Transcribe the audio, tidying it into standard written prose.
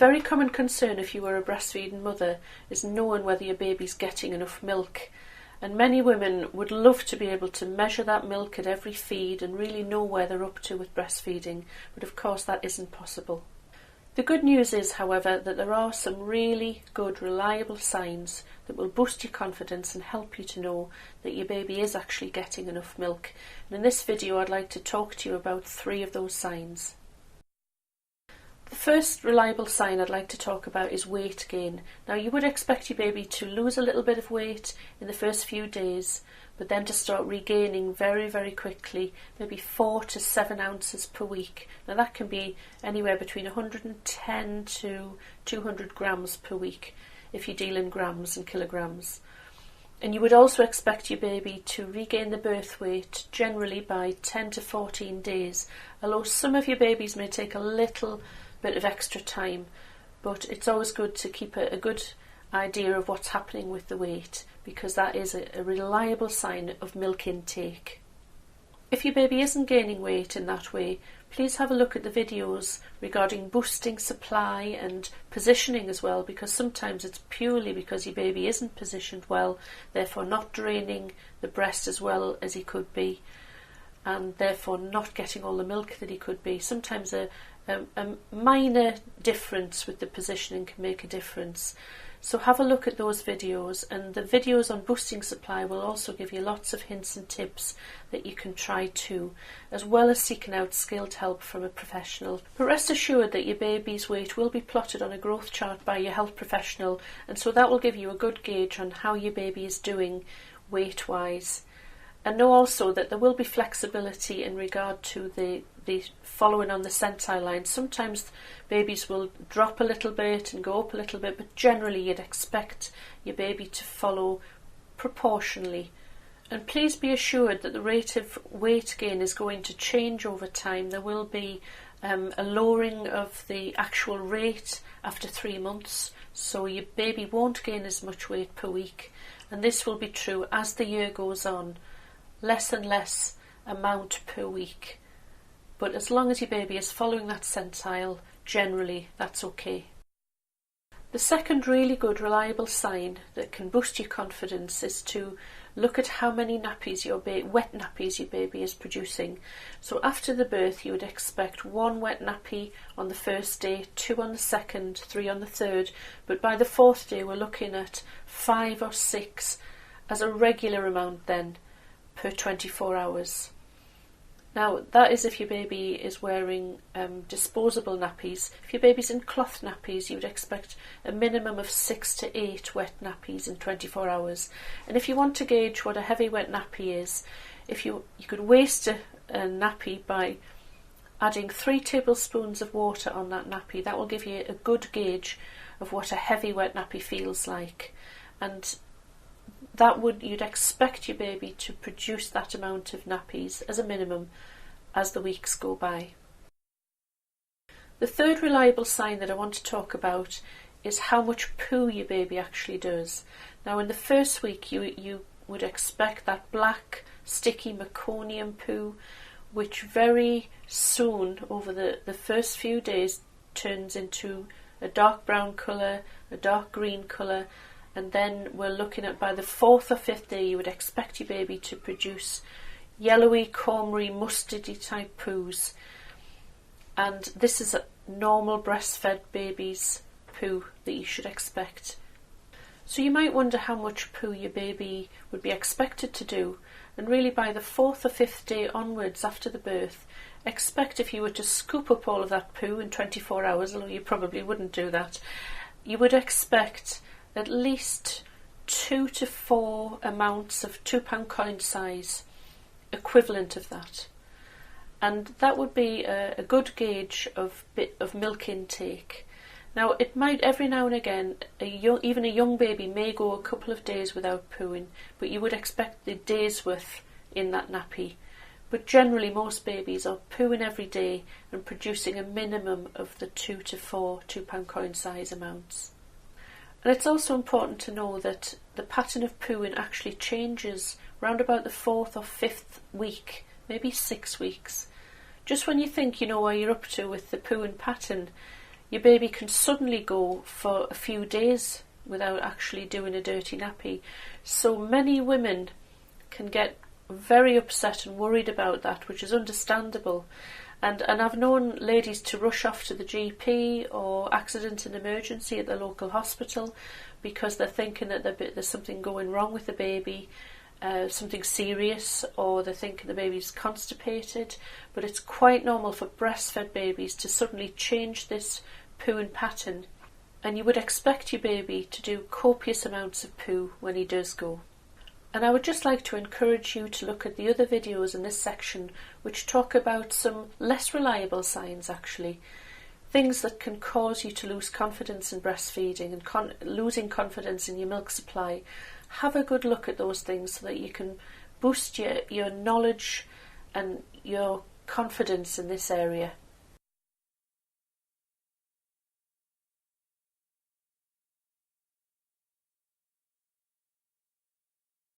very common concern if you were a breastfeeding mother is knowing whether your baby's getting enough milk. And many women would love to be able to measure that milk at every feed and really know where they're up to with breastfeeding, but of course that isn't possible. The good news is, however, that there are some really good, reliable signs that will boost your confidence and help you to know that your baby is actually getting enough milk. And in this video I'd like to talk to you about 3 of those signs. The first reliable sign I'd like to talk about is weight gain. Now, you would expect your baby to lose a little bit of weight in the first few days, but then to start regaining very, very quickly, maybe 4 to 7 ounces per week. Now, that can be anywhere between 110 to 200 grams per week if you deal in grams and kilograms. And you would also expect your baby to regain the birth weight generally by 10 to 14 days, although some of your babies may take a little bit of extra time, but it's always good to keep a good idea of what's happening with the weight, because that is a reliable sign of milk intake. If your baby isn't gaining weight in that way, please have a look at the videos regarding boosting supply and positioning as well, because sometimes it's purely because your baby isn't positioned well, therefore not draining the breast as well as he could be, and therefore not getting all the milk that he could be. Sometimes a minor difference with the positioning can make a difference. So have a look at those videos, and the videos on boosting supply will also give you lots of hints and tips that you can try too, as well as seeking out skilled help from a professional. But rest assured that your baby's weight will be plotted on a growth chart by your health professional, and so that will give you a good gauge on how your baby is doing weight-wise. And know also that there will be flexibility in regard to the following on the centile line. Sometimes babies will drop a little bit and go up a little bit, but generally you'd expect your baby to follow proportionally. And please be assured that the rate of weight gain is going to change over time. There will be a lowering of the actual rate after 3 months, so your baby won't gain as much weight per week, and this will be true as the year goes on. Less and less amount per week. But as long as your baby is following that centile, generally that's okay. The second really good reliable sign that can boost your confidence is to look at how many nappies wet nappies your baby is producing. So after the birth you would expect 1 wet nappy on the first day, 2 on the second, 3 on the third, but by the 4th day we're looking at 5 or 6 as a regular amount then per 24 hours. Now that is if your baby is wearing disposable nappies. If your baby's in cloth nappies, you would expect a minimum of 6 to 8 wet nappies in 24 hours. And if you want to gauge what a heavy wet nappy is, if you could waste a nappy by adding 3 tablespoons of water on that nappy. That will give you a good gauge of what a heavy wet nappy feels like. And you'd expect your baby to produce that amount of nappies as a minimum as the weeks go by. The third reliable sign that I want to talk about is how much poo your baby actually does. Now in the first week you would expect that black sticky meconium poo, which very soon over the first few days turns into a dark brown colour, a dark green colour, and then we're looking at by the 4th or 5th day you would expect your baby to produce yellowy, combery, mustardy type poos. And this is a normal breastfed baby's poo that you should expect. So you might wonder how much poo your baby would be expected to do, and really by the 4th or 5th day onwards after the birth, expect if you were to scoop up all of that poo in 24 hours, although you probably wouldn't do that, you would expect at least 2 to 4 amounts of £2 coin size equivalent of that, and that would be a good gauge of milk intake. Now it might every now and again, even a young baby may go a couple of days without pooing, but you would expect the day's worth in that nappy. But generally most babies are pooing every day and producing a minimum of the 2 to 4 £2 coin size amounts. And it's also important to know that the pattern of pooing actually changes round about the 4th or 5th week, maybe 6 weeks. Just when you think you know where you're up to with the pooing pattern, Your baby can suddenly go for a few days without actually doing a dirty nappy. So many women can get very upset and worried about that, which is understandable. And I've known ladies to rush off to the GP or accident and emergency at the local hospital because they're thinking that there's something going wrong with the baby, something serious, or they're thinking the baby's constipated. But it's quite normal for breastfed babies to suddenly change this pooing pattern, and you would expect your baby to do copious amounts of poo when he does go. And I would just like to encourage you to look at the other videos in this section which talk about some less reliable signs, actually. Things that can cause you to lose confidence in breastfeeding and losing confidence in your milk supply. Have a good look at those things so that you can boost your knowledge and your confidence in this area.